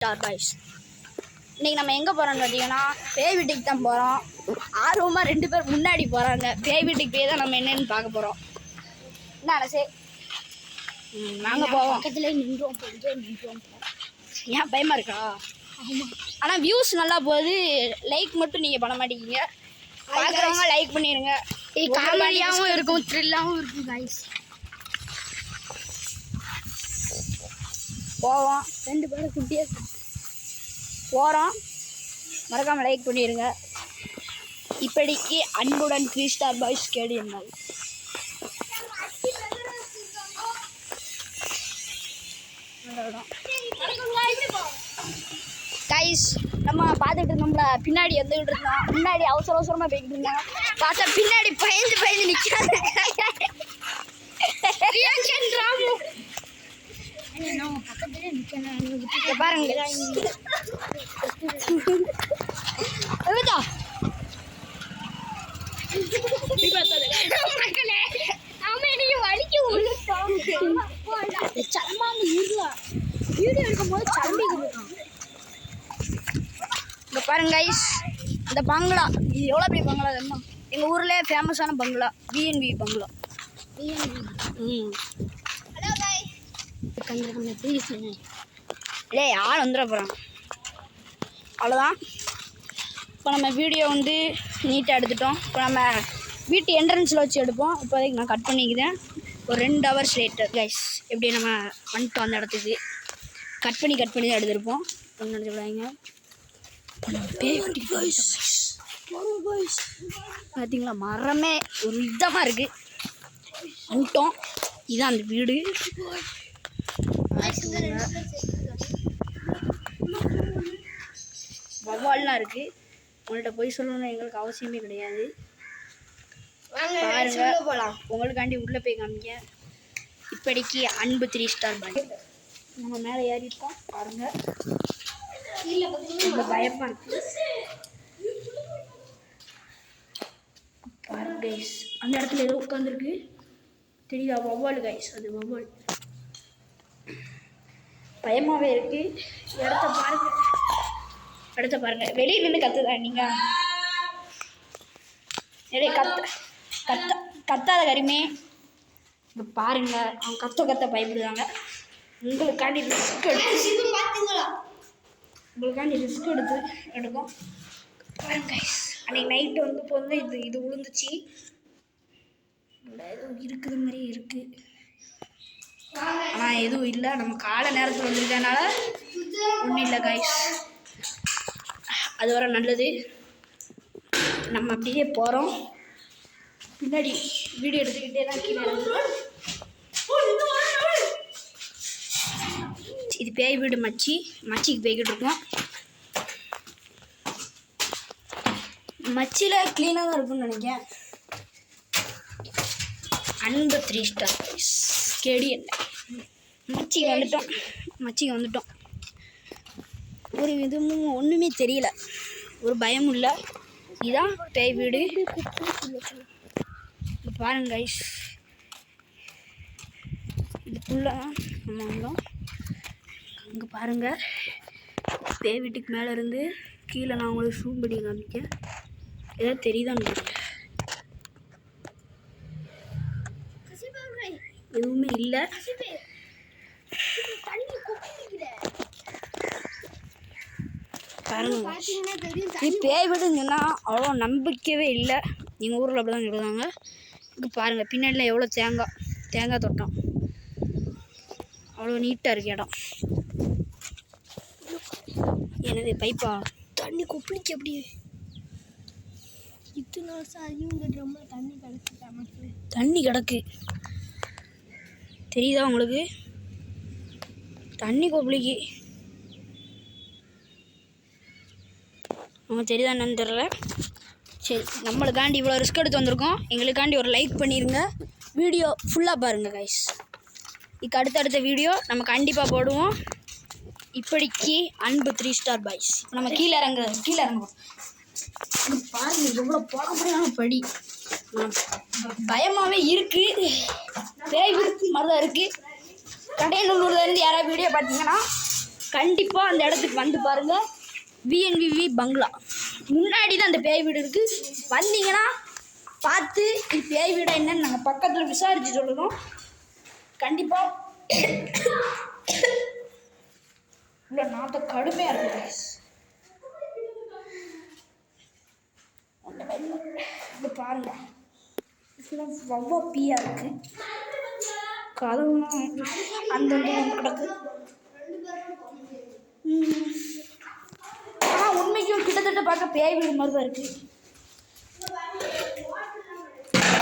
Star boys. இன்றைக்கி நம்ம எங்கே போகிறோம்னு பார்த்தீங்கன்னா பேய் வீட்டுக்கு தான் போகிறோம். ஆர்வமாக 2 பேர் முன்னாடி போகிறாங்க. பேய் வீட்டுக்கு போய் தான் நம்ம என்னென்னு பார்க்க போகிறோம். என்ன அரசே நாங்கள் போவோம். பக்கத்துலேயே நின்றோம். ஏன் பயமாக இருக்கா? ஆனால் வியூஸ் நல்லா போகுது. லைக் மட்டும் நீங்கள் பண்ண மாட்டேங்கிங்க. பார்க்குறவங்க லைக் பண்ணிடுங்க. காமெடியாகவும் இருக்கும், த்ரில்லாகவும் இருக்கும் கைஸ். போவோம். 2 பேரும் குட்டியாக போகிறோம். மறக்காமல் லைக் பண்ணிடுங்க. இப்படிக்கு அன்புடன் 3 ஸ்டார் பாய்ஸ் கேடிஎம்கள். கைஸ் நம்ம பார்த்துட்டு இருந்தோம்ல, பின்னாடி வந்துக்கிட்டு இருந்தோம். முன்னாடி அவசரமாக போய்கிட்டு இருந்தாங்க. பார்த்தா பின்னாடி பயந்து நிற்கிறாங்க. பாருங்க இங்க பாருங்க கைஸ், இந்த பங்களா இது எவ்வளோ பெரிய பங்களா தெரியுமா? எங்கள் ஊர்லேயே ஃபேமஸான பங்களா பிஎன்பி பங்களா. இல்லை யார் வந்துட போகிறாங்க. அவ்வளோதான். இப்போ நம்ம வீடியோ வந்து நீட்டாக எடுத்துட்டோம். இப்போ நம்ம வீட்டு என்ட்ரன்ஸில் வச்சு எடுப்போம். இப்போதைக்கு நான் கட் பண்ணிக்கிறேன். ஒரு 2 ஹவர்ஸ் லேட்டர் கைஸ். எப்படி நம்ம வந்துட்டோம் அந்த இடத்துக்கு. கட் பண்ணி தான் எடுத்துருப்போம். ஒன்று நினச்சிவிடாங்க. பார்த்தீங்களா, மரமே ஒரு இதமாக இருக்குது. வந்துட்டோம். இதுதான் அந்த வீடு. வவ்வால்லாம் இருக்குது. உங்கள்கிட்ட போய் சொல்லணும்னு எங்களுக்கு அவசியமே கிடையாது. பாருங்க, போகலாம். உங்களுக்காண்டி உள்ளே போய் காமிக்க. இப்படிக்கு அன்பு 3 ஸ்டார் பாய். நம்ம மேலே ஏறிட்டோம். பாருங்க, ரொம்ப பயமா இருக்கு. பாருங்க கைஸ், அந்த இடத்துல ஏதோ உட்காந்துருக்கு. தெரியுதா? வவ்வால் கைஸ், அது வவ்வால். பயமாவே இருக்கு. இடத்த பாருங்க. வெளியே நின்று கத்துதா நீங்க? கத்தாத கரிமே. இப்போ பாருங்க, அவங்க கத்த பயப்படுவாங்க. உங்களுக்காண்டி ரிஸ்க் எடுக்கும். பாருங்க கைஸ், அன்றைக்கி நைட்டு வந்து இப்போ வந்து இது விழுந்துச்சு. எதுவும் இருக்குது மாதிரி இருக்குது. ஆனால் எதுவும் இல்லை. நம்ம காலை நேரத்தில் வந்துருக்கனால ஒன்றும் இல்லை கைஸ். அது வர நல்லது. நம்ம அப்படியே போகிறோம். பின்னாடி வீடியோ எடுத்துக்கிட்டே தான் கீழே இறங்குறோம். இது பேய் வீடு. மச்சிக்கு போய்கிட்டு இருக்கோம். மச்சியில் க்ளீனாக தான் இருக்குன்னு நினைக்கிறேன். அன்பு 3 ஸ்டார் கேடிஎன். மச்சிக்கு வந்துட்டோம். ஒரு இதுவும் ஒன்றுமே தெரியல, ஒரு பயமும் இல்லை. இதுதான் பேய் வீடு. பாருங்க கைஸ், இதுக்குள்ளே நம்ம வந்தோம். அங்கே பாருங்கள், பேய் வீட்டுக்கு மேலே இருந்து கீழே நான் உங்களுக்கு ஷூம் பண்ணி காமிக்க. ஏதாவது தெரியுதான்னு எதுவுமே இல்லை. பாருங்க, இது பேய் வீடுன்னு சொன்னால் அவ்வளோ நம்பிக்கையே இல்லை. எங்கள் ஊரில் அப்படி தான் சொல்லுவாங்க. இங்கே பாருங்கள், பின்னாடியில் எவ்வளோ தேங்காய் தோட்டம். அவ்வளோ நீட்டாக இருக்குது இடம். எனது பைப்பா தண்ணி கொப்பளிக்க அப்படியே. இத்தனை வருஷம் தண்ணி கிடக்கு. தெரியுதா உங்களுக்கு? தண்ணி கொப்பளிக்கு. அவங்க தெரியுதா என்னன்னு தெரில. சரி, நம்மளுக்காண்டி இவ்வளோ ரிஸ்க் எடுத்து வந்திருக்கோம். எங்களுக்காண்டி ஒரு லைக் பண்ணிடுங்க. வீடியோ ஃபுல்லாக பாருங்கள் கைஸ். இதுக்கு அடுத்தடுத்த வீடியோ நம்ம கண்டிப்பாக போடுவோம். இப்படிக்கு அன்பு 3 ஸ்டார் பாய்ஸ். நம்ம கீழே இறங்குவோம். பாருங்கள், எவ்வளோ போகப்படியான படி. பயமாகவே இருக்குது. பேய் மாதிரி தான் இருக்குது. கடையநல்லூர்லேருந்து யாராவது வீடியோ பார்த்தீங்கன்னா கண்டிப்பாக அந்த இடத்துக்கு வந்து பாருங்கள். விஎன்விவி பங்களா முன்னாடி தான் அந்த பேய் வீடு இருக்குது. வந்தீங்கன்னா பார்த்து இது பேய் வீடு என்னன்னு நாங்கள் பக்கத்தில் விசாரித்து சொல்லணும். கண்டிப்பாக இல்லை நாற்ற கடுமையாக இருக்குது. இது பாருங்க, இதெல்லாம் வவ்வா பீயாக இருக்குது. கதவுலாம் அந்தந்த கிடக்கு. ஆனால் உண்மைக்கும் கிட்டத்தட்ட பார்க்க பேய் வீடு மாதிரி தான் இருக்குது.